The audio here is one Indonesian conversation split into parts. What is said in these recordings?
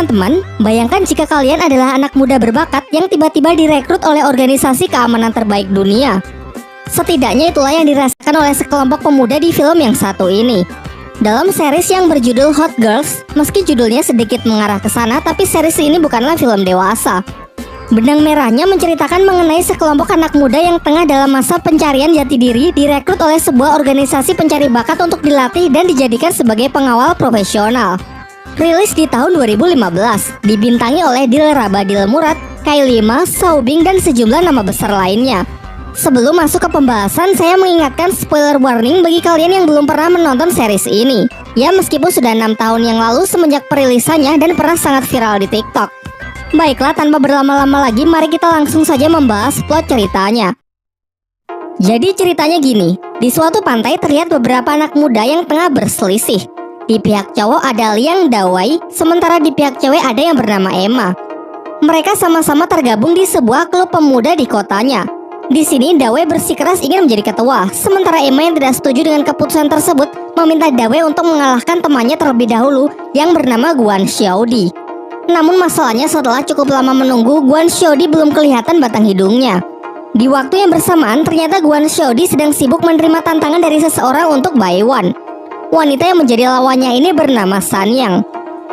teman-teman, bayangkan jika kalian adalah anak muda berbakat yang tiba-tiba direkrut oleh organisasi keamanan terbaik dunia. Setidaknya itulah yang dirasakan oleh sekelompok pemuda di film yang satu ini. Dalam series yang berjudul Hot Girls, meski judulnya sedikit mengarah ke sana, tapi series ini bukanlah film dewasa. Benang merahnya menceritakan mengenai sekelompok anak muda yang tengah dalam masa pencarian jati diri direkrut oleh sebuah organisasi pencari bakat untuk dilatih dan dijadikan sebagai pengawal profesional. Rilis di tahun 2015, dibintangi oleh Dilraba Dilmurad, Kylie Ma, Sao Bing, dan sejumlah nama besar lainnya. Sebelum masuk ke pembahasan, saya mengingatkan spoiler warning bagi kalian yang belum pernah menonton series ini. Ya, meskipun sudah 6 tahun yang lalu semenjak perilisannya dan pernah sangat viral di TikTok. Baiklah, tanpa berlama-lama lagi, mari kita langsung saja membahas plot ceritanya. Jadi ceritanya gini, di suatu pantai terlihat beberapa anak muda yang tengah berselisih. Di pihak cowok ada Liang Dawei, sementara di pihak cewek ada yang bernama Emma. Mereka sama-sama tergabung di sebuah klub pemuda di kotanya. Di sini Dawei bersikeras ingin menjadi ketua, sementara Emma yang tidak setuju dengan keputusan tersebut meminta Dawei untuk mengalahkan temannya terlebih dahulu yang bernama Guan Xiaodi. Namun masalahnya setelah cukup lama menunggu, Guan Xiaodi belum kelihatan batang hidungnya. Di waktu yang bersamaan ternyata Guan Xiaodi sedang sibuk menerima tantangan dari seseorang untuk Baiwan. Wanita yang menjadi lawannya ini bernama Sanyang.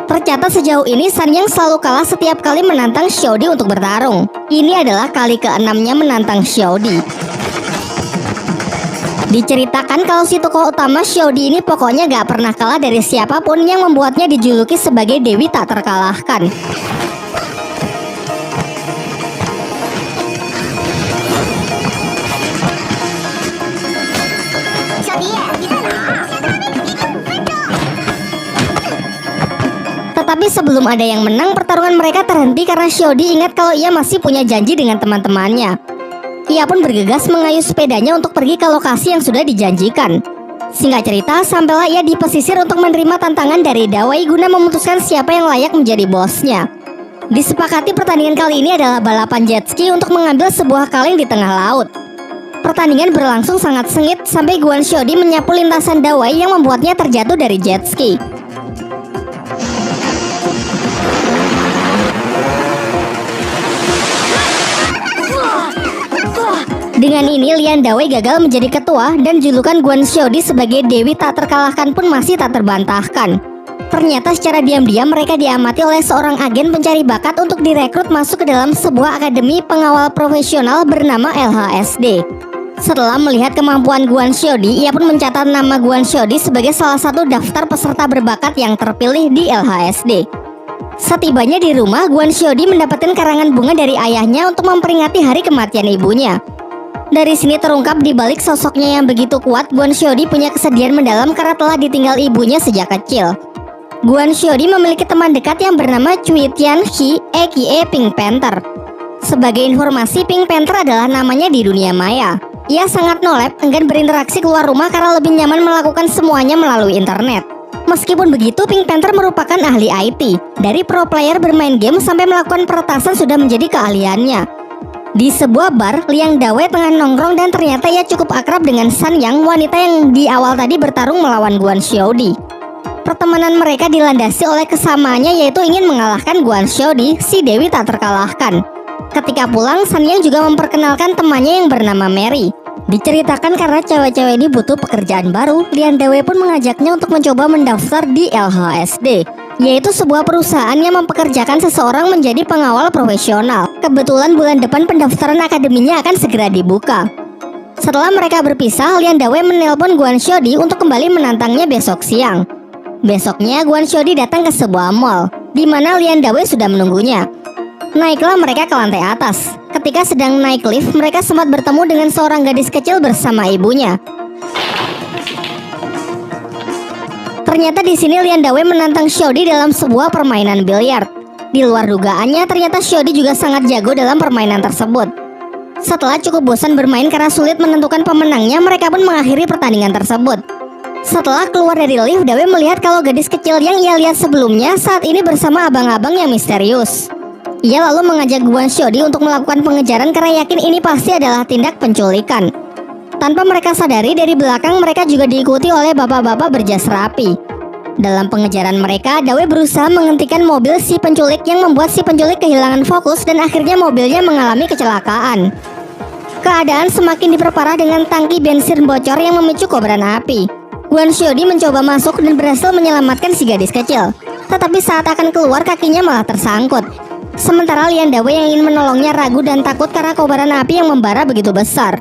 Tercatat sejauh ini Sanyang selalu kalah setiap kali menantang Xiaodi untuk bertarung. Ini adalah kali ke-6-nya menantang Xiaodi. Diceritakan kalau si tokoh utama Xiaodi ini pokoknya gak pernah kalah dari siapapun yang membuatnya dijuluki sebagai Dewi tak terkalahkan. Tetapi sebelum ada yang menang, pertarungan mereka terhenti karena Xiaodi ingat kalau ia masih punya janji dengan teman-temannya. Ia pun bergegas mengayuh sepedanya untuk pergi ke lokasi yang sudah dijanjikan. Singkat cerita, sampailah ia di pesisir untuk menerima tantangan dari Dawei guna memutuskan siapa yang layak menjadi bosnya. Disepakati pertandingan kali ini adalah balapan jet ski untuk mengambil sebuah kaleng di tengah laut. Pertandingan berlangsung sangat sengit sampai Guan Xiaodi menyapu lintasan Dawei yang membuatnya terjatuh dari jet ski. Dengan ini, Liang Dawei gagal menjadi ketua dan julukan Guan Xiaodi sebagai Dewi tak terkalahkan pun masih tak terbantahkan. Ternyata secara diam-diam mereka diamati oleh seorang agen pencari bakat untuk direkrut masuk ke dalam sebuah akademi pengawal profesional bernama LHSD. Setelah melihat kemampuan Guan Xiaodi, ia pun mencatat nama Guan Xiaodi sebagai salah satu daftar peserta berbakat yang terpilih di LHSD. Setibanya di rumah, Guan Xiaodi mendapatkan karangan bunga dari ayahnya untuk memperingati hari kematian ibunya. Dari sini terungkap di balik sosoknya yang begitu kuat, Guan Xiaodi punya kesedihan mendalam karena telah ditinggal ibunya sejak kecil. Guan Xiaodi memiliki teman dekat yang bernama Cui Tianhe aka Pink Panther. Sebagai informasi, Pink Panther adalah namanya di dunia maya. Ia sangat nolep, enggan berinteraksi keluar rumah karena lebih nyaman melakukan semuanya melalui internet. Meskipun begitu, Pink Panther merupakan ahli IT. Dari pro player bermain game sampai melakukan peretasan sudah menjadi keahliannya. Di sebuah bar, Liang Dawei tengah nongkrong dan ternyata ia cukup akrab dengan Sanyang, wanita yang di awal tadi bertarung melawan Guan Xiaodi. Pertemanan mereka dilandasi oleh kesamaannya, yaitu ingin mengalahkan Guan Xiaodi, si Dewi tak terkalahkan. Ketika pulang, Sanyang juga memperkenalkan temannya yang bernama Mary. Diceritakan karena cewek-cewek ini butuh pekerjaan baru, Liang Dawei pun mengajaknya untuk mencoba mendaftar di LHSD, yaitu sebuah perusahaan yang mempekerjakan seseorang menjadi pengawal profesional. Kebetulan bulan depan pendaftaran akademinya akan segera dibuka. Setelah mereka berpisah, Liang Dawei menelpon Guan Xiaodi untuk kembali menantangnya besok siang. Besoknya Guan Xiaodi datang ke sebuah mall, di mana Liang Dawei sudah menunggunya. Naiklah mereka ke lantai atas. Ketika sedang naik lift, mereka sempat bertemu dengan seorang gadis kecil bersama ibunya. Ternyata di sini Liang Dawei menantang Xiaodi dalam sebuah permainan biliar. Di luar dugaannya, ternyata Xiaodi juga sangat jago dalam permainan tersebut. Setelah cukup bosan bermain karena sulit menentukan pemenangnya, mereka pun mengakhiri pertandingan tersebut. Setelah keluar dari lift, Dawei melihat kalau gadis kecil yang ia lihat sebelumnya saat ini bersama abang-abang yang misterius. Ia lalu mengajak Guan Xiaodi untuk melakukan pengejaran karena yakin ini pasti adalah tindak penculikan. Tanpa mereka sadari, dari belakang mereka juga diikuti oleh bapak-bapak berjas rapi. Dalam pengejaran mereka, Dawei berusaha menghentikan mobil si penculik yang membuat si penculik kehilangan fokus dan akhirnya mobilnya mengalami kecelakaan. Keadaan semakin diperparah dengan tangki bensin bocor yang memicu kobaran api. Guan Xiaodi mencoba masuk dan berhasil menyelamatkan si gadis kecil. Tetapi saat akan keluar kakinya malah tersangkut. Sementara Lian Dawei yang ingin menolongnya ragu dan takut karena kobaran api yang membara begitu besar.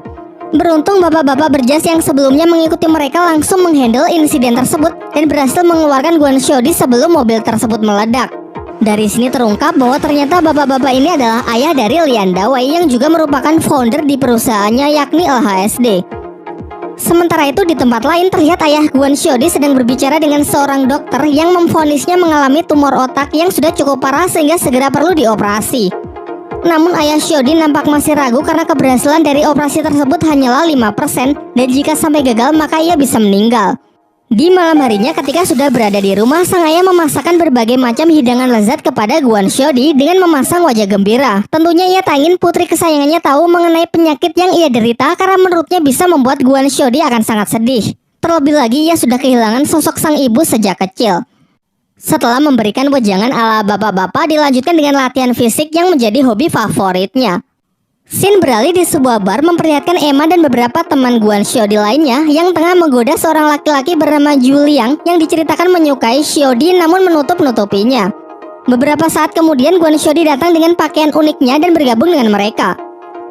Beruntung bapak-bapak berjas yang sebelumnya mengikuti mereka langsung menghandle insiden tersebut dan berhasil mengeluarkan Guan Xiaodi sebelum mobil tersebut meledak. Dari sini terungkap bahwa ternyata bapak-bapak ini adalah ayah dari Lian Dawei yang juga merupakan founder di perusahaannya yakni LHSD. Sementara itu di tempat lain terlihat ayah Guan Xiaodi sedang berbicara dengan seorang dokter yang memvonisnya mengalami tumor otak yang sudah cukup parah sehingga segera perlu dioperasi. Namun ayah Xiaodi nampak masih ragu karena keberhasilan dari operasi tersebut hanyalah 5% dan jika sampai gagal maka ia bisa meninggal. Di malam harinya ketika sudah berada di rumah, sang ayah memasakkan berbagai macam hidangan lezat kepada Guan Xiaodi dengan memasang wajah gembira. Tentunya ia tak ingin putri kesayangannya tahu mengenai penyakit yang ia derita karena menurutnya bisa membuat Guan Xiaodi akan sangat sedih. Terlebih lagi ia sudah kehilangan sosok sang ibu sejak kecil. Setelah memberikan wejangan ala bapak-bapak, dilanjutkan dengan latihan fisik yang menjadi hobi favoritnya. Scene beralih di sebuah bar memperlihatkan Emma dan beberapa teman Guan Xiaodi lainnya yang tengah menggoda seorang laki-laki bernama Juliang yang diceritakan menyukai Xiaodi namun menutup-nutupinya. Beberapa saat kemudian Guan Xiaodi datang dengan pakaian uniknya dan bergabung dengan mereka.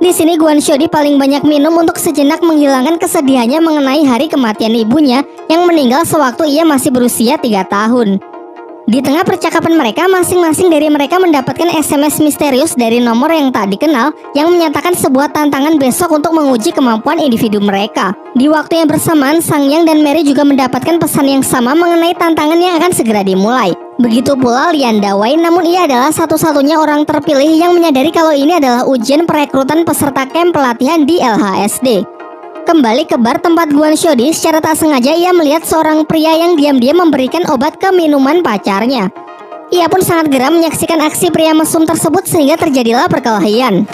Di sini Guan Xiaodi paling banyak minum untuk sejenak menghilangkan kesedihannya mengenai hari kematian ibunya yang meninggal sewaktu ia masih berusia 3 tahun. Di tengah percakapan mereka, masing-masing dari mereka mendapatkan SMS misterius dari nomor yang tak dikenal yang menyatakan sebuah tantangan besok untuk menguji kemampuan individu mereka. Di waktu yang bersamaan, Sang Yang dan Mary juga mendapatkan pesan yang sama mengenai tantangan yang akan segera dimulai. Begitu pula Lian Dawei, namun ia adalah satu-satunya orang terpilih yang menyadari kalau ini adalah ujian perekrutan peserta camp pelatihan di LHSD. Kembali ke bar tempat Guan Xiaodi, secara tak sengaja ia melihat seorang pria yang diam-diam memberikan obat ke minuman pacarnya. Ia pun sangat geram menyaksikan aksi pria mesum tersebut sehingga terjadilah perkelahian.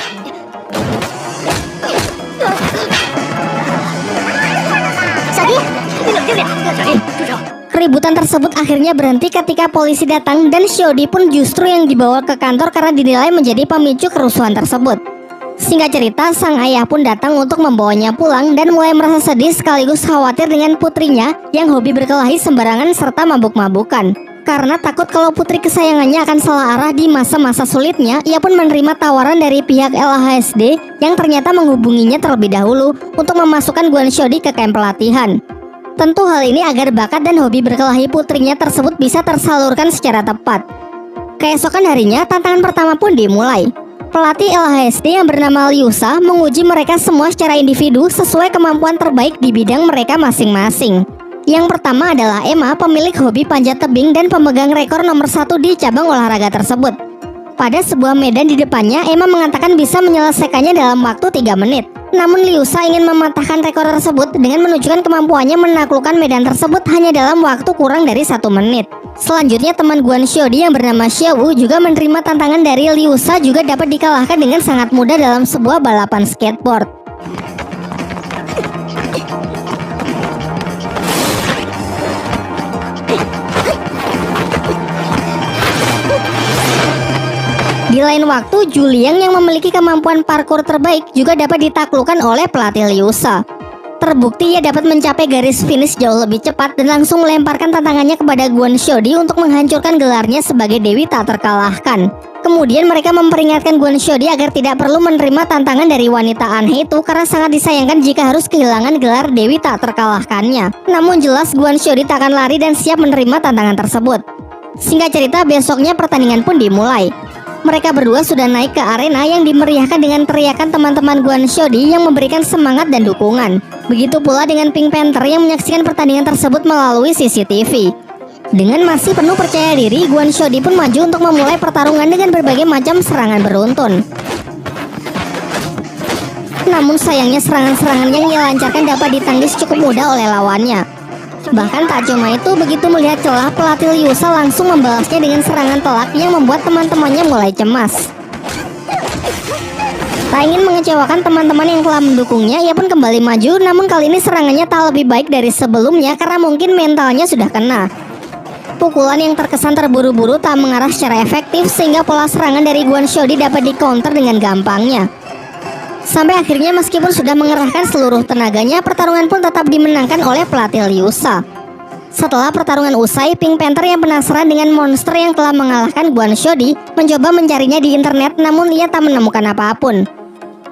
Keributan tersebut akhirnya berhenti ketika polisi datang dan Xiaodi pun justru yang dibawa ke kantor karena dinilai menjadi pemicu kerusuhan tersebut. Singkat cerita, sang ayah pun datang untuk membawanya pulang dan mulai merasa sedih sekaligus khawatir dengan putrinya yang hobi berkelahi sembarangan serta mabuk-mabukan. Karena takut kalau putri kesayangannya akan salah arah di masa-masa sulitnya, ia pun menerima tawaran dari pihak LHSD yang ternyata menghubunginya terlebih dahulu untuk memasukkan Guan Xiaodi ke kamp pelatihan. Tentu hal ini agar bakat dan hobi berkelahi putrinya tersebut bisa tersalurkan secara tepat. Keesokan harinya, tantangan pertama pun dimulai. Pelatih LHSD yang bernama Liusa menguji mereka semua secara individu sesuai kemampuan terbaik di bidang mereka masing-masing. Yang pertama adalah Emma, pemilik hobi panjat tebing dan pemegang rekor nomor 1 di cabang olahraga tersebut. Pada sebuah medan di depannya, Emma mengatakan bisa menyelesaikannya dalam waktu 3 menit. Namun Liusa ingin mematahkan rekor tersebut dengan menunjukkan kemampuannya menaklukkan medan tersebut hanya dalam waktu kurang dari 1 menit. Selanjutnya teman Guan Xiaodi yang bernama Xiaowu juga menerima tantangan dari Liusa juga dapat dikalahkan dengan sangat mudah dalam sebuah balapan skateboard. Di lain waktu, Juliang yang memiliki kemampuan parkour terbaik juga dapat ditaklukkan oleh pelatih Liusa. Terbukti ia dapat mencapai garis finish jauh lebih cepat dan langsung melemparkan tantangannya kepada Guan Xiaodi untuk menghancurkan gelarnya sebagai Dewi tak terkalahkan. Kemudian mereka memperingatkan Guan Xiaodi agar tidak perlu menerima tantangan dari wanita aneh itu karena sangat disayangkan jika harus kehilangan gelar Dewi tak terkalahkannya. Namun jelas Guan Xiaodi tak akan lari dan siap menerima tantangan tersebut. Singkat cerita, besoknya pertandingan pun dimulai. Mereka berdua sudah naik ke arena yang dimeriahkan dengan teriakan teman-teman Guan Xiaodi yang memberikan semangat dan dukungan. Begitu pula dengan Pink Panther yang menyaksikan pertandingan tersebut melalui CCTV. Dengan masih penuh percaya diri, Guan Xiaodi pun maju untuk memulai pertarungan dengan berbagai macam serangan beruntun. Namun sayangnya serangan-serangan yang ia lancarkan dapat ditangkis cukup mudah oleh lawannya. Bahkan tak cuma itu, begitu melihat celah, pelatih Liusa langsung membalasnya dengan serangan telak yang membuat teman-temannya mulai cemas. Tak ingin mengecewakan teman-teman yang telah mendukungnya, ia pun kembali maju, namun kali ini serangannya tak lebih baik dari sebelumnya karena mungkin mentalnya sudah kena. pukulan yang terkesan terburu-buru tak mengarah secara efektif sehingga pola serangan dari Guan Xiaodi dapat di-counter dengan gampangnya. Sampai akhirnya meskipun sudah mengerahkan seluruh tenaganya, pertarungan pun tetap dimenangkan oleh pelatih Liu Sha. Setelah pertarungan usai, Pink Panther yang penasaran dengan monster yang telah mengalahkan Guan Xiaodi mencoba mencarinya di internet, namun ia tak menemukan apapun.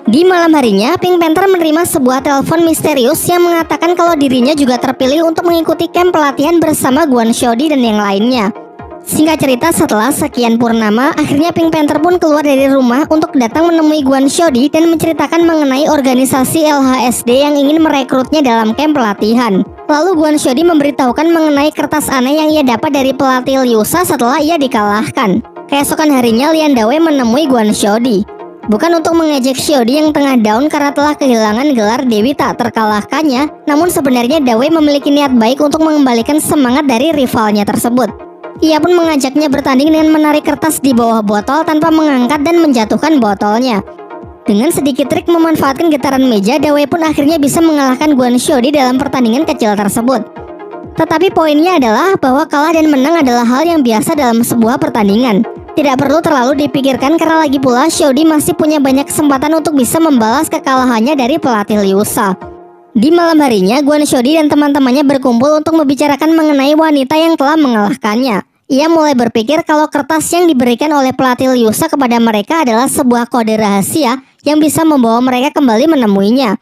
Di malam harinya, Pink Panther menerima sebuah telepon misterius yang mengatakan kalau dirinya juga terpilih untuk mengikuti camp pelatihan bersama Guan Xiaodi dan yang lainnya. Singkat cerita, setelah sekian purnama, akhirnya Pink Panther pun keluar dari rumah untuk datang menemui Guan Xiaodi dan menceritakan mengenai organisasi LHSD yang ingin merekrutnya dalam camp pelatihan. Lalu Guan Xiaodi memberitahukan mengenai kertas aneh yang ia dapat dari pelatih Liu Sha setelah ia dikalahkan. Keesokan harinya, Lian Dawei menemui Guan Xiaodi. Bukan untuk mengejek Xiaodi yang tengah down karena telah kehilangan gelar Dewi tak terkalahkannya, namun sebenarnya Dawei memiliki niat baik untuk mengembalikan semangat dari rivalnya tersebut. Ia pun mengajaknya bertanding dengan menarik kertas di bawah botol tanpa mengangkat dan menjatuhkan botolnya. Dengan sedikit trik memanfaatkan getaran meja, Dawei pun akhirnya bisa mengalahkan Guan Xiaodi dalam pertandingan kecil tersebut. Tetapi poinnya adalah bahwa kalah dan menang adalah hal yang biasa dalam sebuah pertandingan. Tidak perlu terlalu dipikirkan karena lagi pula Xiaodi masih punya banyak kesempatan untuk bisa membalas kekalahannya dari pelatih Liu Sha. Di malam harinya, Guan Xiaodi dan teman-temannya berkumpul untuk membicarakan mengenai wanita yang telah mengalahkannya. Ia mulai berpikir kalau kertas yang diberikan oleh pelatih Liu Sha kepada mereka adalah sebuah kode rahasia yang bisa membawa mereka kembali menemuinya.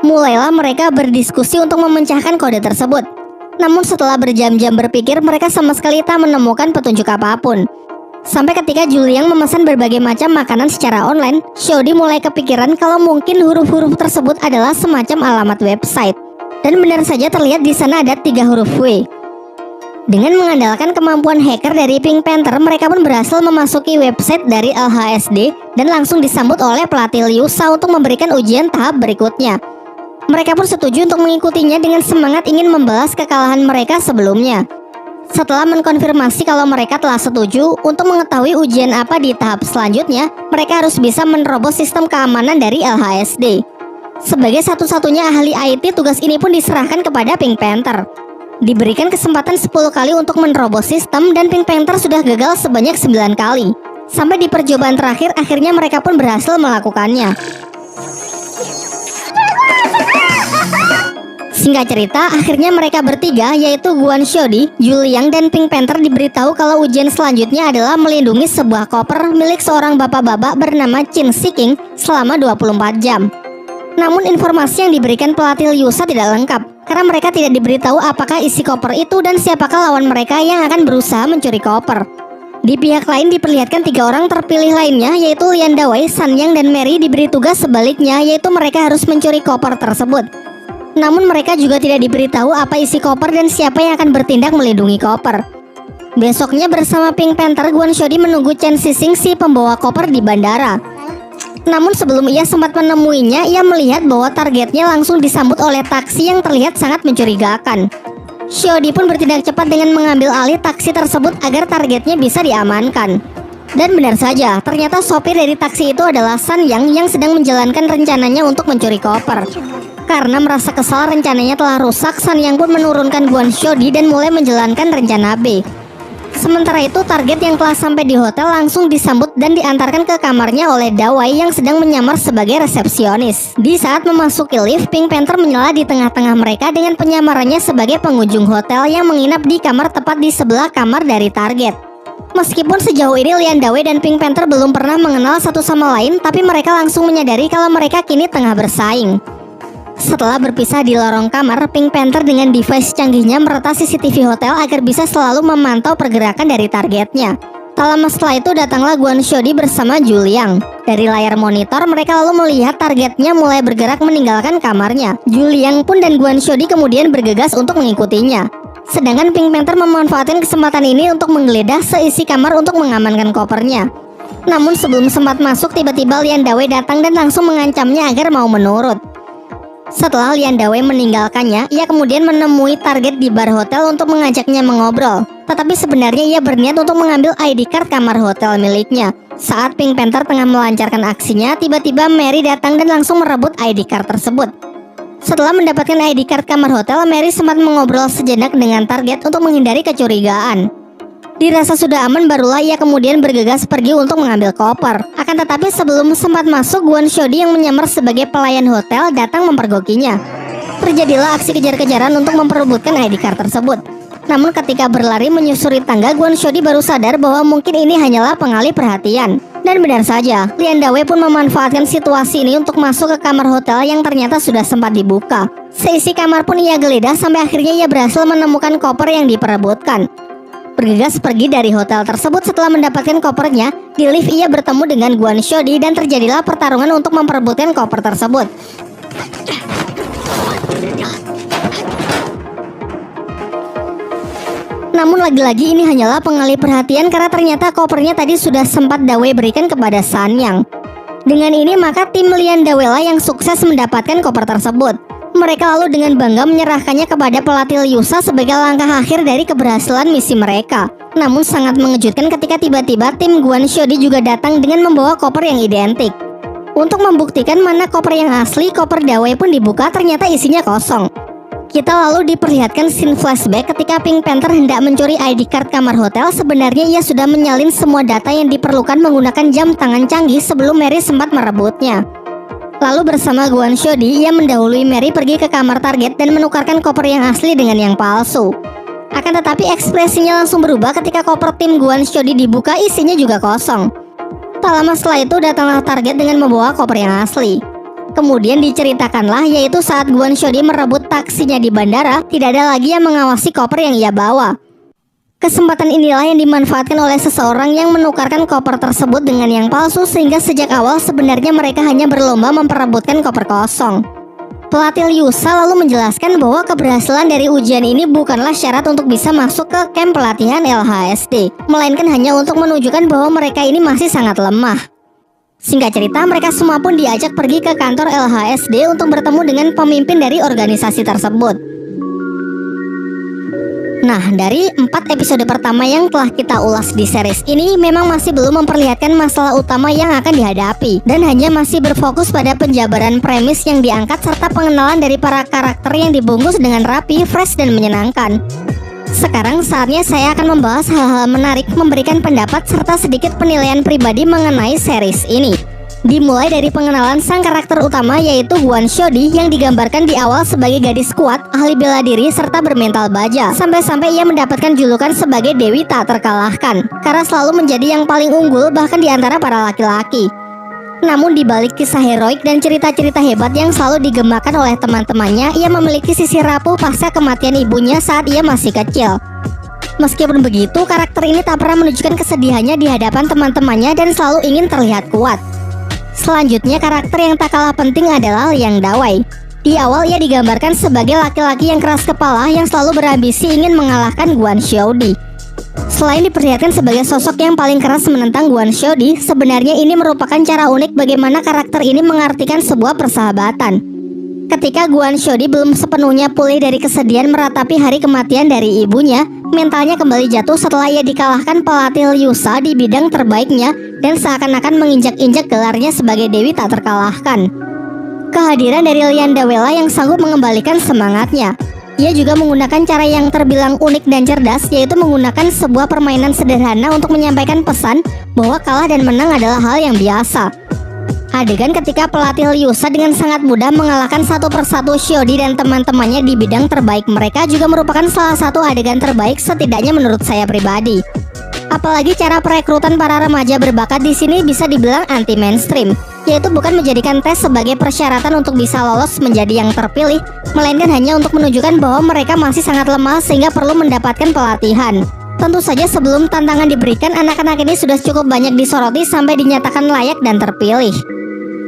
Mulailah mereka berdiskusi untuk memecahkan kode tersebut. Namun setelah berjam-jam berpikir, mereka sama sekali tak menemukan petunjuk apapun. Sampai ketika Juliang memesan berbagai macam makanan secara online, Xiaodi mulai kepikiran kalau mungkin huruf-huruf tersebut adalah semacam alamat website. Dan benar saja terlihat di sana ada 3 huruf W. Dengan mengandalkan kemampuan hacker dari Pink Panther, mereka pun berhasil memasuki website dari LHSD dan langsung disambut oleh pelatih Liu Sha untuk memberikan ujian tahap berikutnya. Mereka pun setuju untuk mengikutinya dengan semangat ingin membalas kekalahan mereka sebelumnya. Setelah mengkonfirmasi kalau mereka telah setuju untuk mengetahui ujian apa di tahap selanjutnya, mereka harus bisa menerobos sistem keamanan dari LHSD. Sebagai satu-satunya ahli IT, tugas ini pun diserahkan kepada Pink Panther. Diberikan kesempatan 10 kali untuk menerobos sistem dan Pink Panther sudah gagal sebanyak 9 kali. Sampai di percobaan terakhir, akhirnya mereka pun berhasil melakukannya. Singkat cerita, akhirnya mereka bertiga, yaitu Guan Xiaodi, Juliang, dan Pink Panther diberitahu kalau ujian selanjutnya adalah melindungi sebuah koper milik seorang bapak-bapak bernama Qin Shiking selama 24 jam. Namun informasi yang diberikan pelatih Liu Sha tidak lengkap, karena mereka tidak diberitahu apakah isi koper itu dan siapakah lawan mereka yang akan berusaha mencuri koper. Di pihak lain diperlihatkan 3 orang terpilih lainnya, yaitu Lian Dawei, San Yang, dan Mary diberi tugas sebaliknya, yaitu mereka harus mencuri koper tersebut. Namun mereka juga tidak diberitahu apa isi koper dan siapa yang akan bertindak melindungi koper. Besoknya bersama Pink Panther, Guan Xiaodi menunggu Chen Xixing si pembawa koper di bandara. Namun sebelum ia sempat menemuinya, ia melihat bahwa targetnya langsung disambut oleh taksi yang terlihat sangat mencurigakan. Xiaodi pun bertindak cepat dengan mengambil alih taksi tersebut agar targetnya bisa diamankan. Dan benar saja, ternyata sopir dari taksi itu adalah San yang sedang menjalankan rencananya untuk mencuri koper. Karena merasa kesal rencananya telah rusak, San Yang pun menurunkan Guan Xiaodi dan mulai menjalankan rencana B. Sementara itu, target yang telah sampai di hotel langsung disambut dan diantarkan ke kamarnya oleh Dawei yang sedang menyamar sebagai resepsionis. Di saat memasuki lift, Pink Panther menyela di tengah-tengah mereka dengan penyamarannya sebagai pengunjung hotel yang menginap di kamar tepat di sebelah kamar dari target. Meskipun sejauh ini Lian Dawei dan Pink Panther belum pernah mengenal satu sama lain, tapi mereka langsung menyadari kalau mereka kini tengah bersaing. Setelah berpisah di lorong kamar, Pink Panther dengan device canggihnya meretas CCTV hotel agar bisa selalu memantau pergerakan dari targetnya. Tak lama setelah itu datanglah Guan Xiaodi bersama Juliang. Dari layar monitor mereka lalu melihat targetnya mulai bergerak meninggalkan kamarnya. Juliang pun dan Guan Xiaodi kemudian bergegas untuk mengikutinya. Sedangkan Pink Panther memanfaatkan kesempatan ini untuk menggeledah seisi kamar untuk mengamankan kopernya. Namun sebelum sempat masuk, tiba-tiba Lian Dawei datang dan langsung mengancamnya agar mau menurut. Setelah Lian Dawei meninggalkannya, ia kemudian menemui target di bar hotel untuk mengajaknya mengobrol. Tetapi sebenarnya ia berniat untuk mengambil ID card kamar hotel miliknya. Saat Pink Panther tengah melancarkan aksinya, tiba-tiba Mary datang dan langsung merebut ID card tersebut. Setelah mendapatkan ID card kamar hotel, Mary sempat mengobrol sejenak dengan target untuk menghindari kecurigaan. Dirasa sudah aman, barulah ia kemudian bergegas pergi untuk mengambil koper. Akan tetapi sebelum sempat masuk, Gwon Seo-di yang menyamar sebagai pelayan hotel datang mempergokinya. Terjadilah aksi kejar-kejaran untuk memperebutkan ID card tersebut. Namun ketika berlari menyusuri tangga, Gwon Seo-di baru sadar bahwa mungkin ini hanyalah pengalih perhatian. Dan benar saja, Lian Dawei pun memanfaatkan situasi ini untuk masuk ke kamar hotel yang ternyata sudah sempat dibuka. Seisi kamar pun ia geledah sampai akhirnya ia berhasil menemukan koper yang diperebutkan. Bergegas pergi dari hotel tersebut setelah mendapatkan kopernya, di lift ia bertemu dengan Gwon Seo-di dan terjadilah pertarungan untuk memperebutkan koper tersebut. Namun lagi-lagi ini hanyalah pengalih perhatian karena ternyata kopernya tadi sudah sempat Dawei berikan kepada Sanyang. Dengan ini maka tim Lian Dawei lah yang sukses mendapatkan koper tersebut. Mereka lalu dengan bangga menyerahkannya kepada pelatih Liusa sebagai langkah akhir dari keberhasilan misi mereka. Namun sangat mengejutkan ketika tiba-tiba tim Gwon Seo-di juga datang dengan membawa koper yang identik. Untuk membuktikan mana koper yang asli, koper Dawei pun dibuka, ternyata isinya kosong. Kita lalu diperlihatkan scene flashback ketika Pink Panther hendak mencuri ID card kamar hotel. Sebenarnya ia sudah menyalin semua data yang diperlukan menggunakan jam tangan canggih sebelum Mary sempat merebutnya. Lalu bersama Gwon Seo-di, ia mendahului Mary pergi ke kamar target dan menukarkan koper yang asli dengan yang palsu. Akan tetapi ekspresinya langsung berubah ketika koper tim Gwon Seo-di dibuka, isinya juga kosong. Tak lama setelah itu datanglah target dengan membawa koper yang asli. Kemudian diceritakanlah yaitu saat Gwon Seo-di merebut taksinya di bandara, tidak ada lagi yang mengawasi koper yang ia bawa. Kesempatan inilah yang dimanfaatkan oleh seseorang yang menukarkan koper tersebut dengan yang palsu, sehingga sejak awal sebenarnya mereka hanya berlomba memperebutkan koper kosong. Pelatih Liusa lalu menjelaskan bahwa keberhasilan dari ujian ini bukanlah syarat untuk bisa masuk ke camp pelatihan LHSD, melainkan hanya untuk menunjukkan bahwa mereka ini masih sangat lemah. Singkat cerita, mereka semua pun diajak pergi ke kantor LHSD untuk bertemu dengan pemimpin dari organisasi tersebut. Nah, dari 4 episode pertama yang telah kita ulas di series ini memang masih belum memperlihatkan masalah utama yang akan dihadapi, dan hanya masih berfokus pada penjabaran premis yang diangkat serta pengenalan dari para karakter yang dibungkus dengan rapi, fresh, dan menyenangkan. Sekarang saatnya saya akan membahas hal-hal menarik, memberikan pendapat serta sedikit penilaian pribadi mengenai series ini. Dimulai dari pengenalan sang karakter utama yaitu Gwon Seo-di yang digambarkan di awal sebagai gadis kuat, ahli bela diri, serta bermental baja. Sampai-sampai ia mendapatkan julukan sebagai Dewi tak terkalahkan karena selalu menjadi yang paling unggul bahkan di antara para laki-laki. Namun di balik kisah heroik dan cerita-cerita hebat yang selalu digemakan oleh teman-temannya, ia memiliki sisi rapuh pasca kematian ibunya saat ia masih kecil. Meskipun begitu, karakter ini tak pernah menunjukkan kesedihannya di hadapan teman-temannya dan selalu ingin terlihat kuat. Selanjutnya, karakter yang tak kalah penting adalah Lian Dawei. Di awal ia digambarkan sebagai laki-laki yang keras kepala yang selalu berambisi ingin mengalahkan Gwon Seo-di. Selain diperlihatkan sebagai sosok yang paling keras menentang Gwon Seo-di, sebenarnya ini merupakan cara unik bagaimana karakter ini mengartikan sebuah persahabatan. Ketika Gwon Seo-di belum sepenuhnya pulih dari kesedihan meratapi hari kematian dari ibunya, mentalnya kembali jatuh setelah ia dikalahkan pelatih Liusa di bidang terbaiknya dan seakan-akan menginjak-injak gelarnya sebagai Dewi tak terkalahkan. Kehadiran dari Lian Dawei yang sanggup mengembalikan semangatnya. Ia juga menggunakan cara yang terbilang unik dan cerdas, yaitu menggunakan sebuah permainan sederhana untuk menyampaikan pesan bahwa kalah dan menang adalah hal yang biasa. Adegan ketika pelatih Liusa dengan sangat mudah mengalahkan satu persatu Seo-di dan teman-temannya di bidang terbaik mereka juga merupakan salah satu adegan terbaik setidaknya menurut saya pribadi. Apalagi cara perekrutan para remaja berbakat di sini bisa dibilang anti mainstream, yaitu bukan menjadikan tes sebagai persyaratan untuk bisa lolos menjadi yang terpilih, melainkan hanya untuk menunjukkan bahwa mereka masih sangat lemah sehingga perlu mendapatkan pelatihan. Tentu saja sebelum tantangan diberikan, anak-anak ini sudah cukup banyak disoroti sampai dinyatakan layak dan terpilih.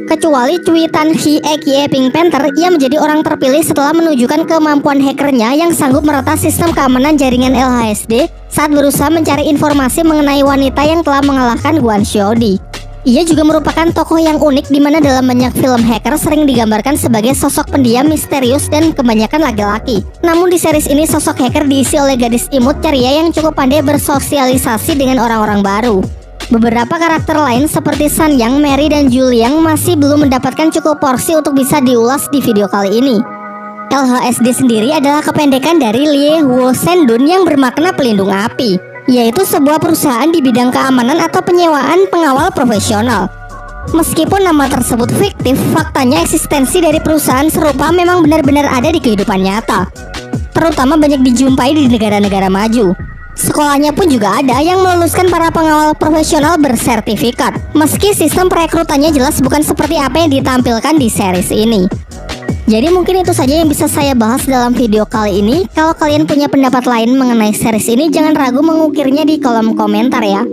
Kecuali Cui Tan Hee aka Pink Panther, ia menjadi orang terpilih setelah menunjukkan kemampuan hackernya yang sanggup meretas sistem keamanan jaringan LHSD saat berusaha mencari informasi mengenai wanita yang telah mengalahkan Gwon Seo-di. Ia juga merupakan tokoh yang unik di mana dalam banyak film hacker sering digambarkan sebagai sosok pendiam, misterius, dan kebanyakan laki-laki. Namun di series ini sosok hacker diisi oleh gadis imut ceria yang cukup pandai bersosialisasi dengan orang-orang baru. Beberapa karakter lain seperti Sanyang, Mary, dan Juliang masih belum mendapatkan cukup porsi untuk bisa diulas di video kali ini. LHSD sendiri adalah kependekan dari Lie Huo Sendun yang bermakna pelindung api. yaitu sebuah perusahaan di bidang keamanan atau penyewaan pengawal profesional. Meskipun nama tersebut fiktif, faktanya eksistensi dari perusahaan serupa memang benar-benar ada di kehidupan nyata. Terutama banyak dijumpai di negara-negara maju. Sekolahnya pun juga ada yang meluluskan para pengawal profesional bersertifikat. Meski sistem perekrutannya jelas bukan seperti apa yang ditampilkan di series ini. Jadi mungkin itu saja yang bisa saya bahas dalam video kali ini. Kalau kalian punya pendapat lain mengenai series ini, jangan ragu mengukirnya di kolom komentar ya.